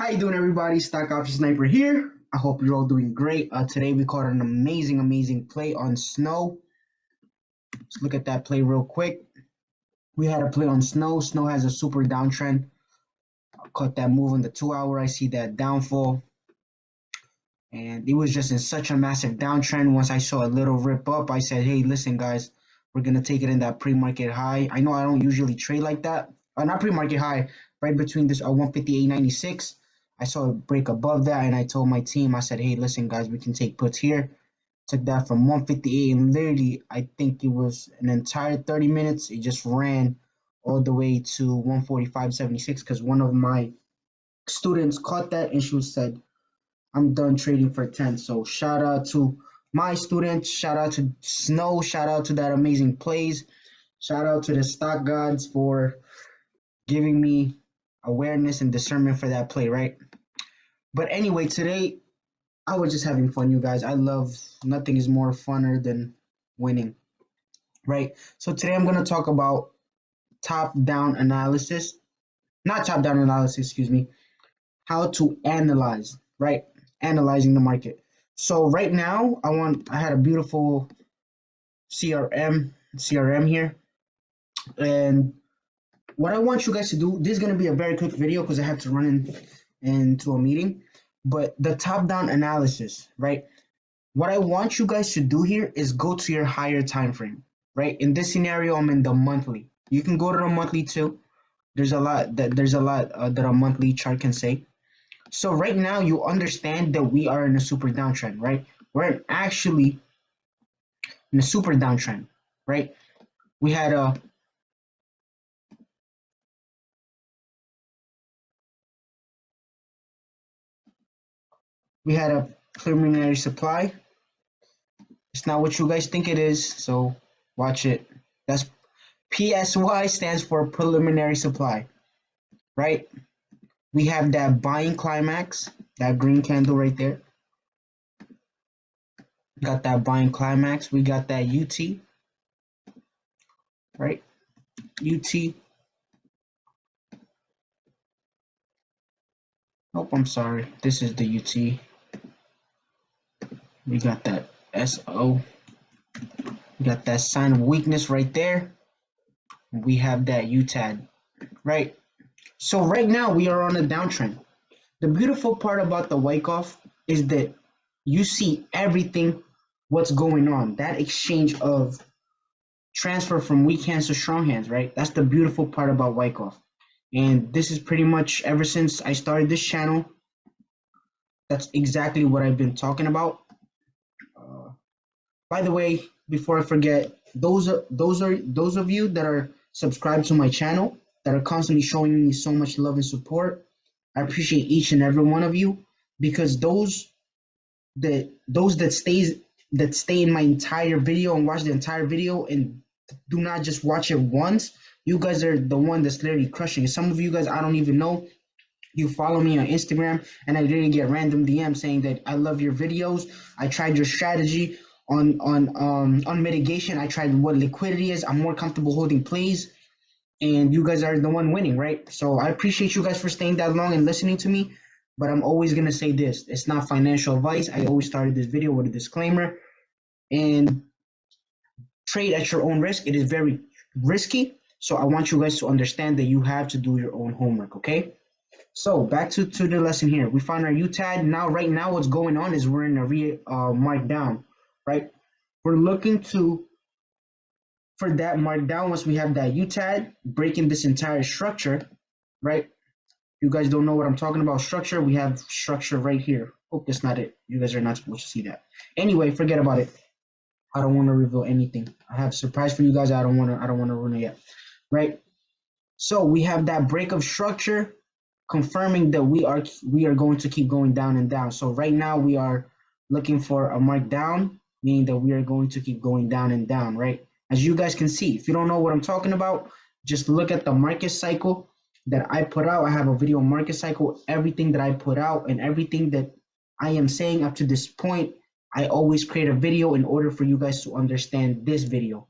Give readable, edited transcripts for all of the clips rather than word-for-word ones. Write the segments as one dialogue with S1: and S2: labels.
S1: How you doing, everybody? Stock Option Sniper here. I hope you're all doing great. Today we caught an amazing play on Snow. Let's look at that play real quick. We had a play on Snow. Snow has a super downtrend. I caught that move on the 2 hour. I see that downfall, and it was just in such a massive downtrend. Once I saw a little rip up, I said, "Hey, listen, guys, we're gonna take it in that pre-market high." I know I don't usually trade like that. Not pre-market high, right between this 158.96. I saw a break above that, and I told my team, I said, "Hey, listen, guys, we can take puts here." Took that from 158, and literally, I think it was an entire 30 minutes. It just ran all the way to 145.76 because one of my students caught that, and she said, "I'm done trading for 10." So shout out to my students, shout out to Snow, shout out to that amazing plays, shout out to the stock gods for giving me awareness and discernment for that play, right? But anyway, today I was just having fun, you guys. I love nothing is more funner than winning, right? So today I'm gonna talk about top-down analysis, not top-down analysis, excuse me, how to analyze, right? Analyzing the market. So right now, I had a beautiful CRM here, and what I want you guys to do. This is gonna be a very quick video because I have to run into a meeting. But the top-down analysis, right? What I want you guys to do here is go to your higher time frame, right? In this scenario, I'm in the monthly. You can go to the monthly too. There's a lot that a monthly chart can say. So right now, you understand that we are in a super downtrend, right? We're actually in a super downtrend, right? We had a we had a preliminary supply. It's not what you guys think it is, so watch it. That's PSY stands for preliminary supply, right? We have that buying climax, that green candle right there. Got that buying climax. We got that UT, right? UT. Oh, I'm sorry. This is the UT. We got that SO. We got that sign of weakness right there. We have that UTAD, right? So right now we are on a downtrend. The beautiful part about the Wyckoff is that you see everything what's going on. That exchange of transfer from weak hands to strong hands, right? That's the beautiful part about Wyckoff. And this is pretty much ever since I started this channel, that's exactly what I've been talking about. By the way, before I forget, those of you that are subscribed to my channel that are constantly showing me so much love and support. I appreciate each and every one of you because those that stay in my entire video and watch the entire video and do not just watch it once, you guys are the one that's literally crushing it. Some of you guys I don't even know. You follow me on Instagram, and I literally get random DMs saying that I love your videos. I tried your strategy on mitigation. I tried what liquidity is. I'm more comfortable holding plays, and you guys are the one winning, right? So I appreciate you guys for staying that long and listening to me. But I'm always gonna say this: it's not financial advice. I always started this video with a disclaimer, and trade at your own risk. It is very risky. So I want you guys to understand that you have to do your own homework, okay? So back to the lesson here. We found our UTAD. Now, right now, what's going on is we're in a markdown, right? We're looking to for that markdown once we have that UTAD breaking this entire structure, right? You guys don't know what I'm talking about. Structure. We have structure right here. Oh, that's not it. You guys are not supposed to see that. Anyway, forget about it. I don't want to reveal anything. I have a surprise for you guys. I don't want to ruin it yet, right? So we have that break of structure confirming that we are going to keep going down and down. So right now we are looking for a markdown, meaning that we are going to keep going down and down, right? As you guys can see, if you don't know what I'm talking about, just look at the market cycle that I put out. I have a video on market cycle, everything that I put out and everything that I am saying up to this point, I always create a video in order for you guys to understand this video,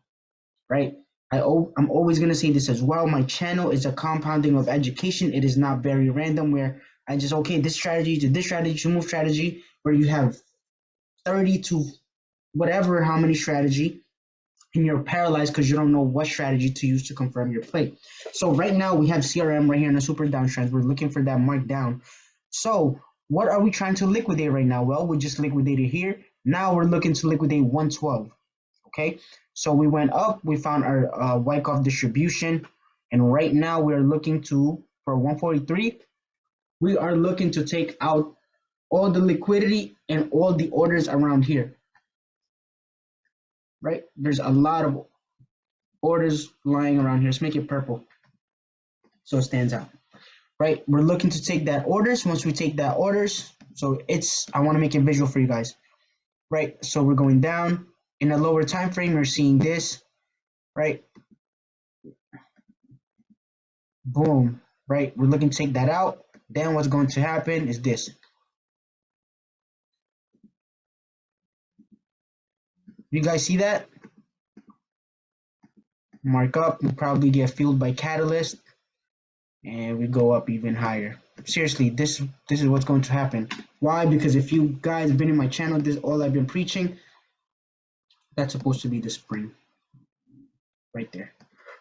S1: right? I'm always going to say this as well. My channel is a compounding of education. It is not very random where I just, okay, this strategy to this strategy to move strategy, where you have 30 to whatever, how many strategy, and you're paralyzed because you don't know what strategy to use to confirm your play. So right now we have CRM right here in a super downtrend. We're looking for that mark down. So what are we trying to liquidate right now? Well, we just liquidated here. Now we're looking to liquidate 112. Okay, so we went up, we found our Wyckoff distribution, and right now we're looking to, for 143, we are looking to take out all the liquidity and all the orders around here, right? There's a lot of orders lying around here. Let's make it purple so it stands out, right? We're looking to take that orders. Once we take that orders, so it's, I want to make it visual for you guys, right? So we're going down in a lower time frame. You're seeing this, right? Boom, right? We're looking to take that out. Then what's going to happen is this. You guys see that? Mark up, we probably get fueled by catalyst, and we go up even higher. Seriously, this is what's going to happen. Why? Because if you guys have been in my channel, this is all I've been preaching. That's supposed to be the spring right there,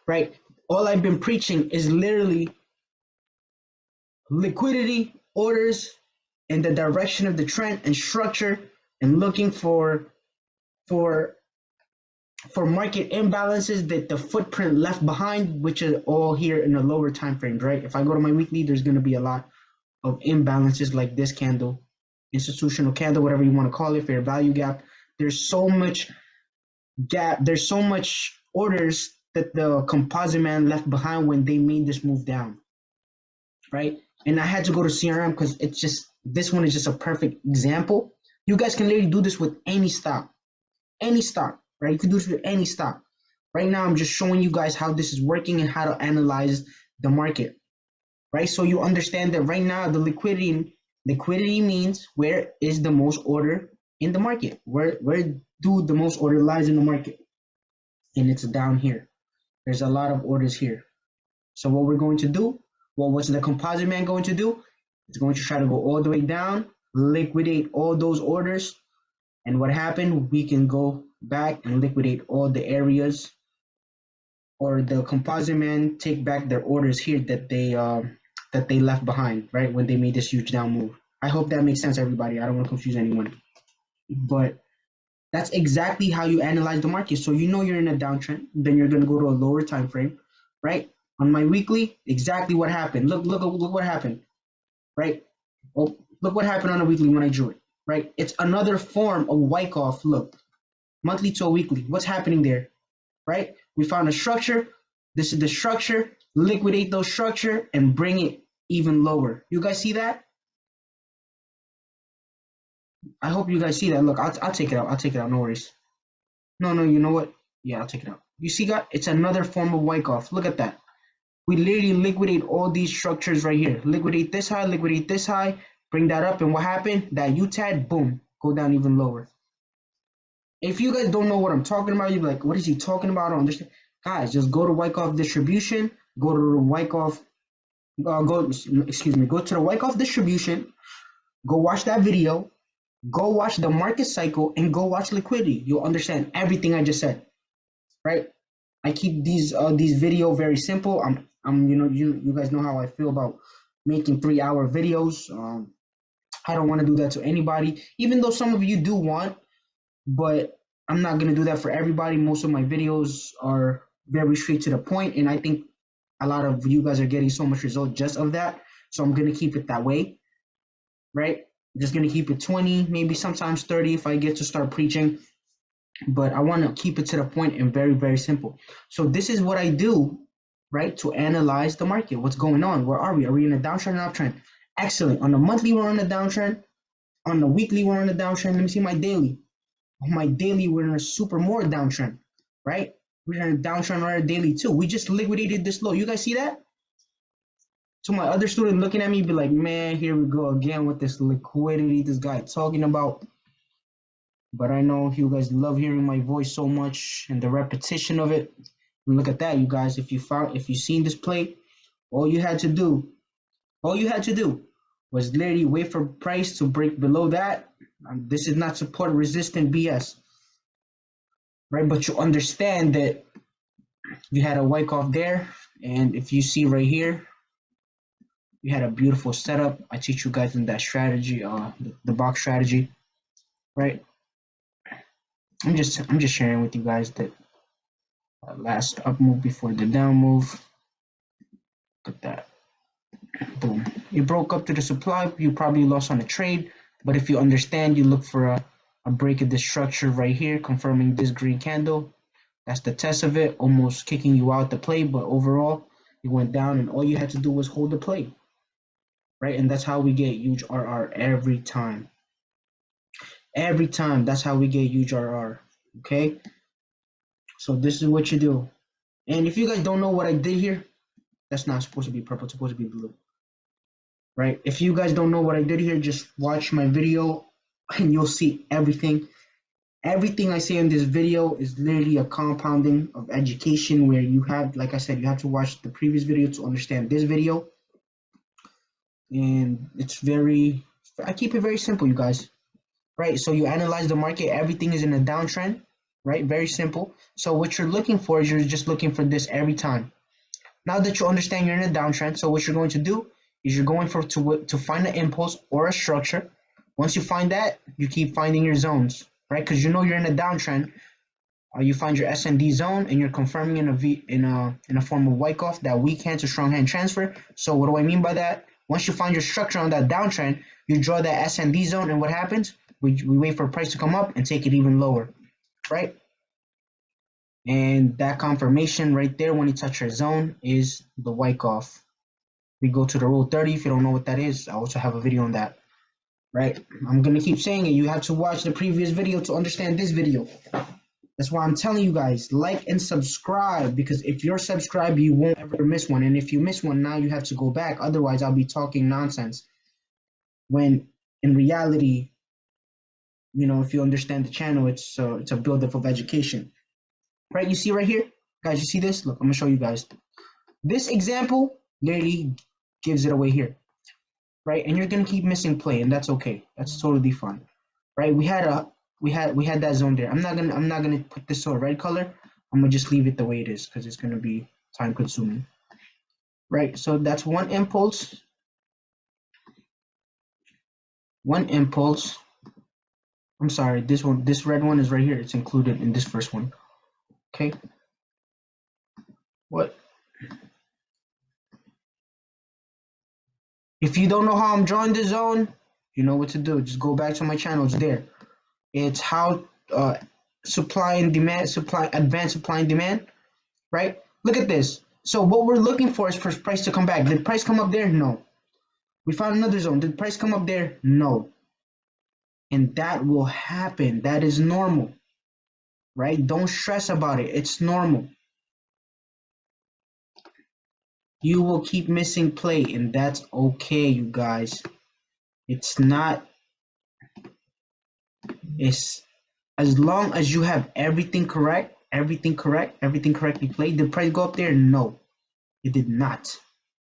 S1: right? All I've been preaching is literally liquidity, orders, and the direction of the trend and structure, and looking for market imbalances that the footprint left behind, which is all here in the lower time frames, right? If I go to my weekly, there's going to be a lot of imbalances like this candle, institutional candle, whatever you want to call it, fair value gap. There's so much gap, there's so much orders that the composite man left behind when they made this move down, right? And I had to go to CRM because it's just, this one is just a perfect example. You guys can literally do this with any stock, right? You can do this with any stock. Right now, I'm just showing you guys how this is working and how to analyze the market, right? So you understand that right now the liquidity means where is the most order in the market? Where do the most order lies in the market? And it's down here. There's a lot of orders here. So what we're going to do, well, what's the composite man going to do? It's going to try to go all the way down, liquidate all those orders. And what happened? We can go back and liquidate all the areas, or the composite man take back their orders here that they left behind, right, when they made this huge down move. I hope that makes sense, everybody. I don't want to confuse anyone, but that's exactly how you analyze the market. So you know you're in a downtrend, then you're going to go to a lower time frame, right? On my weekly, exactly what happened. Look what happened, right? Oh, look what happened on a weekly when I drew it, right? It's another form of Wyckoff. Look, monthly to a weekly. What's happening there, right? We found a structure. This is the structure. Liquidate those structure and bring it even lower. You guys see that? I hope you guys see that. Look, I'll take it out. I'll take it out. No worries. No, you know what? Yeah, I'll take it out. You see, guys? It's another form of Wyckoff. Look at that. We literally liquidate all these structures right here. Liquidate this high, bring that up, and what happened? That UTAD, boom, go down even lower. If you guys don't know what I'm talking about, you're like, what is he talking about? I don't understand. Guys, just go to Wyckoff distribution, go to the Wyckoff, go to the Wyckoff distribution, go watch that video, go watch the market cycle, and go watch liquidity. You'll understand everything I just said, right? I keep these video very simple. I'm you guys know how I feel about making 3-hour videos. I don't want to do that to anybody, even though some of you do want, but I'm not gonna do that for everybody. Most of my videos are very straight to the point, and I think a lot of you guys are getting so much result just of that. So I'm gonna keep it that way, right? I'm just gonna keep it 20, maybe sometimes 30 if I get to start preaching. But I want to keep it to the point and very, very simple. So this is what I do, right, to analyze the market. What's going on? Where are we? Are we in a downtrend or uptrend? Excellent. On the monthly, we're on a downtrend. On the weekly, we're on a downtrend. Let me see my daily. On my daily, we're in a super more downtrend, right? We're in a downtrend on our daily too. We just liquidated this low. You guys see that? So my other student looking at me be like, man, here we go again with this liquidity this guy talking about. But I know you guys love hearing my voice so much and the repetition of it. And look at that, you guys. If you seen this play, all you had to do was literally wait for price to break below that. This is not support resistant BS, right? But you understand that you had a Wyckoff there, and if you see right here, we had a beautiful setup. I teach you guys in that strategy, the box strategy, right? I'm just sharing with you guys that last up move before the down move. Look at that. Boom. You broke up to the supply, you probably lost on the trade, but if you understand, you look for a break of the structure right here, confirming this green candle. That's the test of it, almost kicking you out the play, but overall, it went down and all you had to do was hold the play, right? And that's how we get huge RR every time. Every time, that's how we get huge RR, okay? So this is what you do. And if you guys don't know what I did here, that's not supposed to be purple, it's supposed to be blue, right? If you guys don't know what I did here, just watch my video and you'll see everything. Everything I say in this video is literally a compounding of education where you have, like I said, you have to watch the previous video to understand this video. And I keep it very simple, you guys, right? So you analyze the market, everything is in a downtrend, right? Very simple. So what you're looking for is you're just looking for this every time. Now that you understand you're in a downtrend, so what you're going to do is you're going to find an impulse or a structure. Once you find that, you keep finding your zones, right? Because you know you're in a downtrend. You find your SND zone and you're confirming in a form of Wyckoff, that weak hand to strong hand transfer. So what do I mean by that? Once you find your structure on that downtrend, you draw that SND zone, and what happens? We wait for price to come up and take it even lower, right? And that confirmation right there when you touch your zone is the Wyckoff. We go to the Rule 30. If you don't know what that is, I also have a video on that, right? I'm going to keep saying it. You have to watch the previous video to understand this video. That's why I'm telling you guys, like and subscribe, because if you're subscribed, you won't ever miss one. And if you miss one, now you have to go back. Otherwise, I'll be talking nonsense. When in reality, if you understand the channel, it's a buildup of education. Right, you see right here? Guys, you see this? Look, I'm going to show you guys. This example literally gives it away here. Right, and you're going to keep missing play, and that's okay. That's totally fine. Right, we had that zone there. I'm not gonna put this to a red color. I'm gonna just leave it the way it is because it's gonna be time consuming. Right, so that's one impulse. I'm sorry, this red one is right here. It's included in this first one. Okay. What? If you don't know how I'm drawing the zone, you know what to do. Just go back to my channel. It's there. It's how supply and demand, advanced supply and demand. Right? Look at this. So what we're looking for is for price to come back. Did price come up there? No. We found another zone. Did price come up there? No. And that will happen. That is normal. Right? Don't stress about it. It's normal. You will keep missing play, and that's okay, you guys. It's not. It's as long as you have everything correctly played. Did price go up there? No, it did not.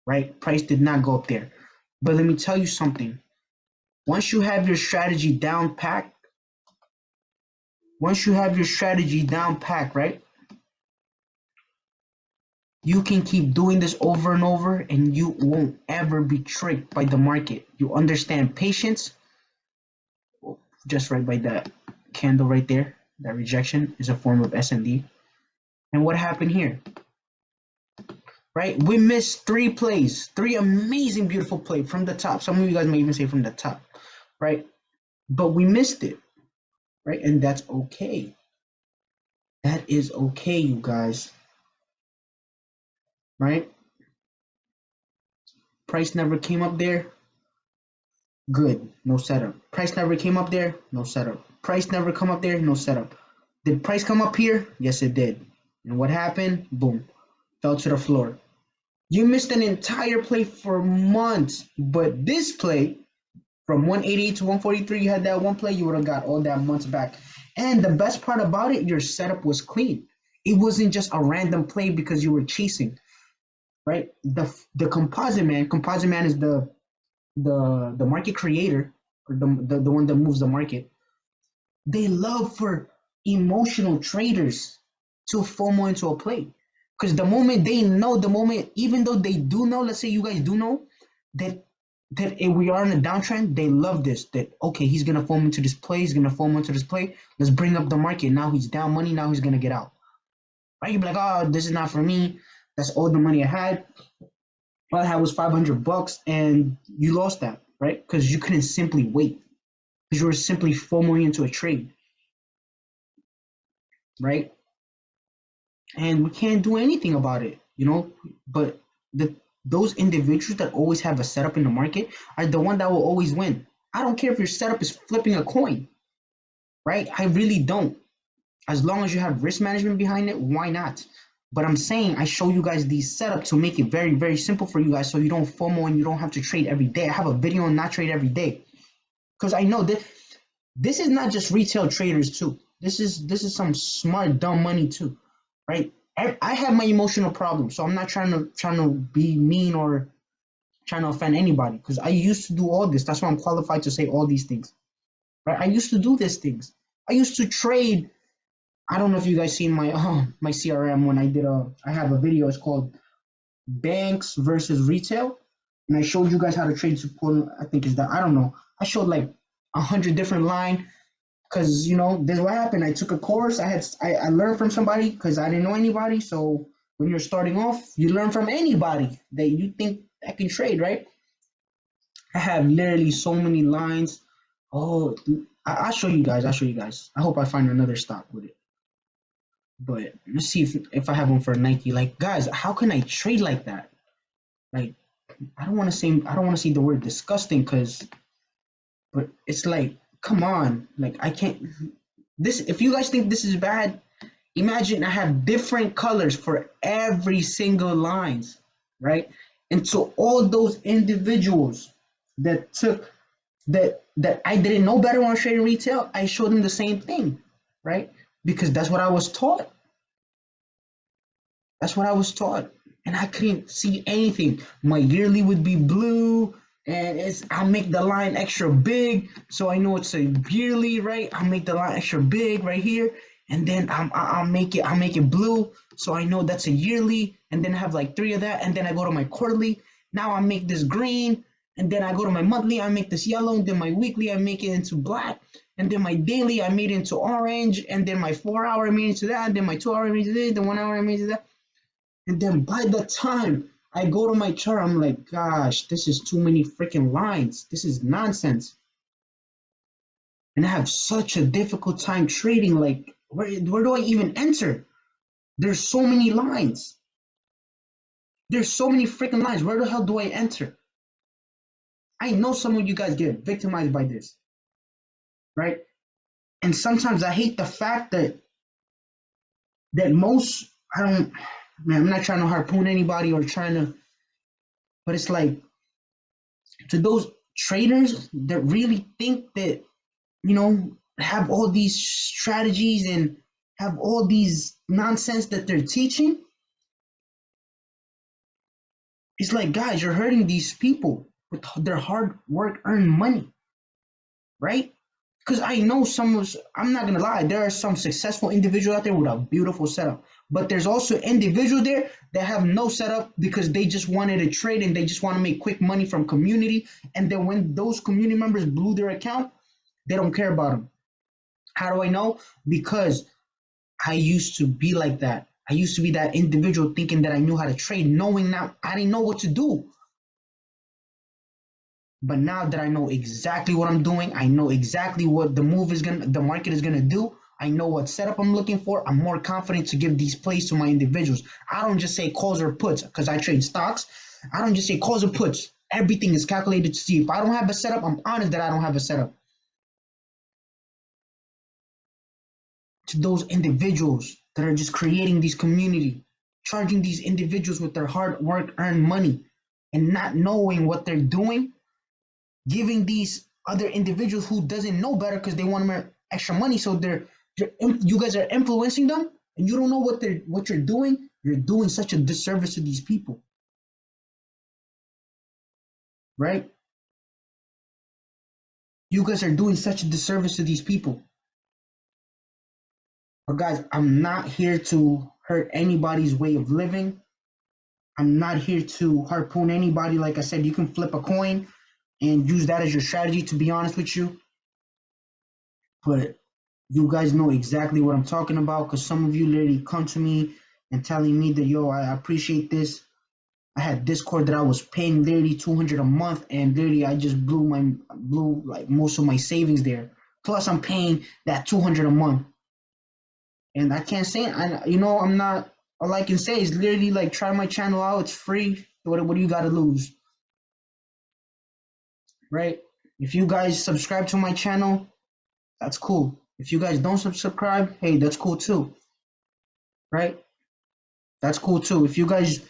S1: Right? Price did not go up there. But let me tell you something. Once you have your strategy down packed, right? You can keep doing this over and over and you won't ever be tricked by the market. You understand patience. Just right by that candle right there, that rejection is a form of SND. And what happened here? Right? We missed 3 plays, 3 amazing, beautiful plays from the top. Some of you guys may even say from the top, right? But we missed it, right? And that's okay. That is okay, you guys. Right? Price never came up there. Good, no setup. Price never came up there, no setup. Price never come up there, no setup. Did price come up here? Yes, it did. And what happened? Boom, fell to the floor. You missed an entire play for months, but this play, from 188 to 143, you had that one play, you would have got all that months back. And the best part about it, your setup was clean. It wasn't just a random play because you were chasing, right? The composite man is the the market creator, or the one that moves the market, they love for emotional traders to FOMO into a play. Because the moment they know, the moment, even though they do know, let's say you guys do know that if we are in a downtrend, they love this. That okay, he's gonna FOMO into this play, he's gonna FOMO into this play. Let's bring up the market. Now he's down money, now he's gonna get out. Right? You'd be like, oh, this is not for me. That's all the money I had. All I had was $500 and you lost that, right? Because you couldn't simply wait. Because you were simply FOMOing into a trade, right? And we can't do anything about it, you know. But the those individuals that always have a setup in the market are the one that will always win. I don't care if your setup is flipping a coin, right? I really don't. As long as you have risk management behind it, why not? But I'm saying I show you guys these setups to make it very, very simple for you guys so you don't FOMO and you don't have to trade every day. I have a video on not trade every day. Because I know that this is not just retail traders too. This is some smart dumb money too, right? I have my emotional problems, so I'm not trying to be mean or trying to offend anybody because I used to do all this. That's why I'm qualified to say all these things, right? I used to do these things. I used to trade. I don't know if you guys seen my my CRM when I have a video. It's called Banks versus Retail, and I showed you guys how to trade support. I think is that I don't know. I showed like 100 different line because this is what happened. I took a course. I learned from somebody because I didn't know anybody. So when you're starting off, you learn from anybody that you think that can trade, right? I have literally so many lines. Oh, I'll show you guys. I'll show you guys. I hope I find another stock with it. But let's see if I have one for Nike. Like guys, how can I trade like that? Like I don't want to say the word disgusting because, but it's like come on, like I can't. This if you guys think this is bad, imagine I have different colors for every single lines, right? And so all those individuals that took that I didn't know better when I was trading retail, I showed them the same thing, right? Because that's what I was taught. That's what I was taught. And I couldn't see anything. My yearly would be blue, and I'll make the line extra big, so I know it's a yearly, right? I'll make the line extra big right here, and then I'll make it blue, so I know that's a yearly, and then I have like three of that, and then I go to my quarterly. Now I make this green, and then I go to my monthly, I make this yellow, and then my weekly I make it into black, and then my daily I made it into orange, and then my 4 hour I made it into that, and then my 2 hour I made it into this, then 1 hour I made it into that. And then by the time I go to my chart, I'm like, gosh, this is too many freaking lines. This is nonsense. And I have such a difficult time trading. Like, where do I even enter? There's so many lines. There's so many freaking lines. Where the hell do I enter? I know some of you guys get victimized by this, right? And sometimes I hate the fact that most I don't man, I'm not trying to harpoon anybody or trying to, but it's like to those traders that really think that have all these strategies and have all these nonsense that they're teaching. It's like, guys, you're hurting these people with their hard work earned money, right? Because I know I'm not gonna lie, there are some successful individuals out there with a beautiful setup, but there's also individuals there that have no setup because they just wanted to trade and they just want to make quick money from community, and then when those community members blew their account, they don't care about them. How do I know? Because I used to be like that. I used to be that individual thinking that I knew how to trade, knowing now I didn't know what to do. But now that I know exactly what I'm doing, I know exactly what the market is gonna do. I know what setup I'm looking for. I'm more confident to give these plays to my individuals. I don't just say calls or puts because I trade stocks. I don't just say calls or puts. Everything is calculated to see if I don't have a setup. I'm honest that I don't have a setup. To those individuals that are just creating these community, charging these individuals with their hard work earned money and not knowing what they're doing, giving these other individuals who doesn't know better because they want to make extra money, so you guys are influencing them and you don't know what you're doing. You're doing such a disservice to these people, right? You guys are doing such a disservice to these people. But guys, I'm not here to hurt anybody's way of living. I'm not here to harpoon anybody. Like I said, you can flip a coin and use that as your strategy, to be honest with you. But you guys know exactly what I'm talking about, because some of you literally come to me and telling me that, yo, I appreciate this. I had Discord that I was paying literally 200 a month, and literally I just blew like most of my savings there. Plus I'm paying that 200 a month, and I can't say I'm not. All I can say is literally like, try my channel out. It's free. What do you got to lose, right? If you guys subscribe to my channel, that's cool. If you guys don't subscribe, hey, that's cool too, right? That's cool too. If you guys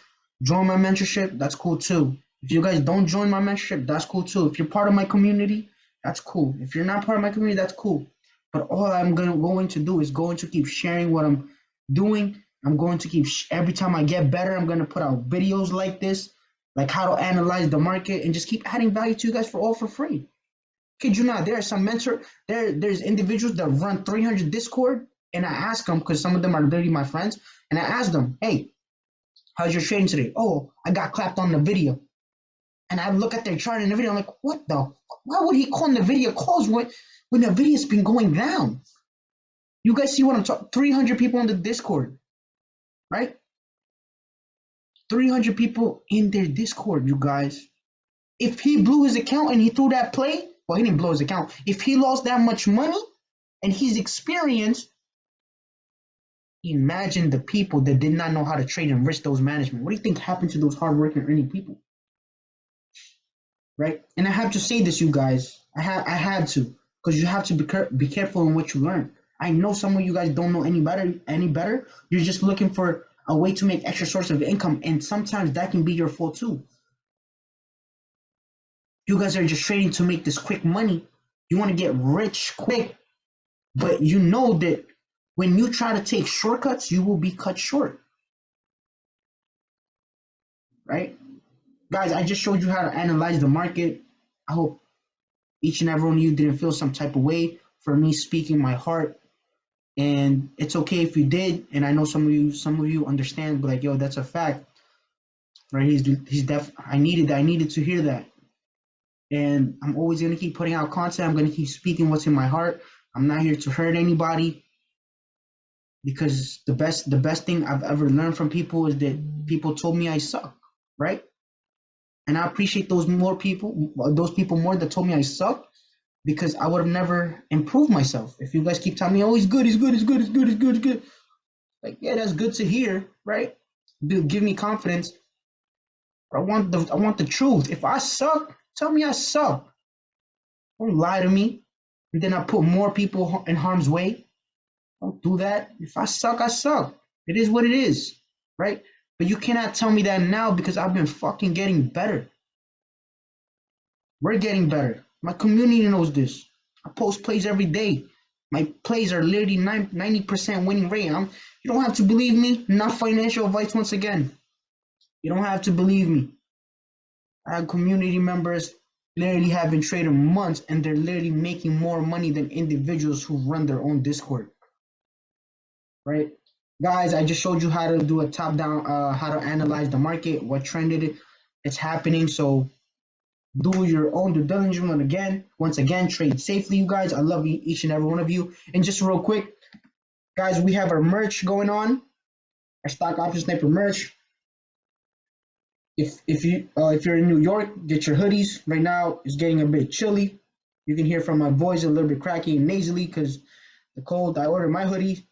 S1: join my mentorship, that's cool too. If you guys don't join my mentorship, that's cool too. If you're part of my community, that's cool. If you're not part of my community, that's cool. But all I'm going to do is going to keep sharing what I'm doing. I'm going to keep every time I get better, I'm going to put out videos like this, like how to analyze the market, and just keep adding value to you guys for all for free. Kid you not, there are some there's individuals that run 300 Discord, and I ask them, because some of them are literally my friends, and I ask them, hey, how's your trading today? Oh, I got clapped on the video. And I look at their chart in the video, I'm like, what the? Why would he call in the video calls when the video's been going down? You guys see what I'm talking? 300 people on the Discord, right? 300 people in their Discord, you guys. If he blew his account and he threw that play, well, he didn't blow his account. If he lost that much money and he's experienced, imagine the people that did not know how to trade and risk those management. What do you think happened to those hardworking earning people? Right? And I have to say this, you guys. I had to, because you have to be careful in what you learn. I know some of you guys don't know any better. You're just looking for a way to make extra source of income, and sometimes that can be your fault too. You guys are just trading to make this quick money. You want to get rich quick, but you know that when you try to take shortcuts, you will be cut short, right? Guys, I just showed you how to analyze the market. I hope each and every one of you didn't feel some type of way for me speaking my heart. And it's okay if you did. And I know some of you understand, but like, yo, that's a fact, right? He's def. I needed to hear that. And I'm always gonna keep putting out content. I'm gonna keep speaking what's in my heart. I'm not here to hurt anybody, because the best thing I've ever learned from people is that people told me I suck, right? And I appreciate those people more that told me I suck, because I would have never improved myself. If you guys keep telling me, oh, he's good, he's good, he's good, he's good, he's good, he's good, like, yeah, that's good to hear, right? Give me confidence. But I want the truth. If I suck, tell me I suck. Don't lie to me, and then I put more people in harm's way. Don't do that. If I suck, I suck. It is what it is, right? But you cannot tell me that now, because I've been fucking getting better. We're getting better. My community knows this. I post plays every day. My plays are literally 90% winning rate. You don't have to believe me. Not financial advice once again. You don't have to believe me. I have community members literally have been trading months, and they're literally making more money than individuals who run their own Discord, right? Guys, I just showed you how to do a top down, how to analyze the market, what trended it's happening. So do your own due diligence. And again, once again, trade safely, you guys. I love each and every one of you. And just real quick, guys, we have our merch going on, our stock option sniper merch. If you're in New York, get your hoodies. Right now, it's getting a bit chilly. You can hear from my voice a little bit cracky and nasally because the cold. I ordered my hoodie.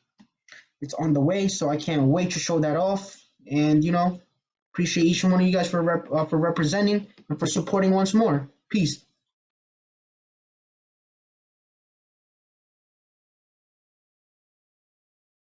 S1: It's on the way, so I can't wait to show that off. And appreciate each one of you guys for representing and for supporting once more. Peace.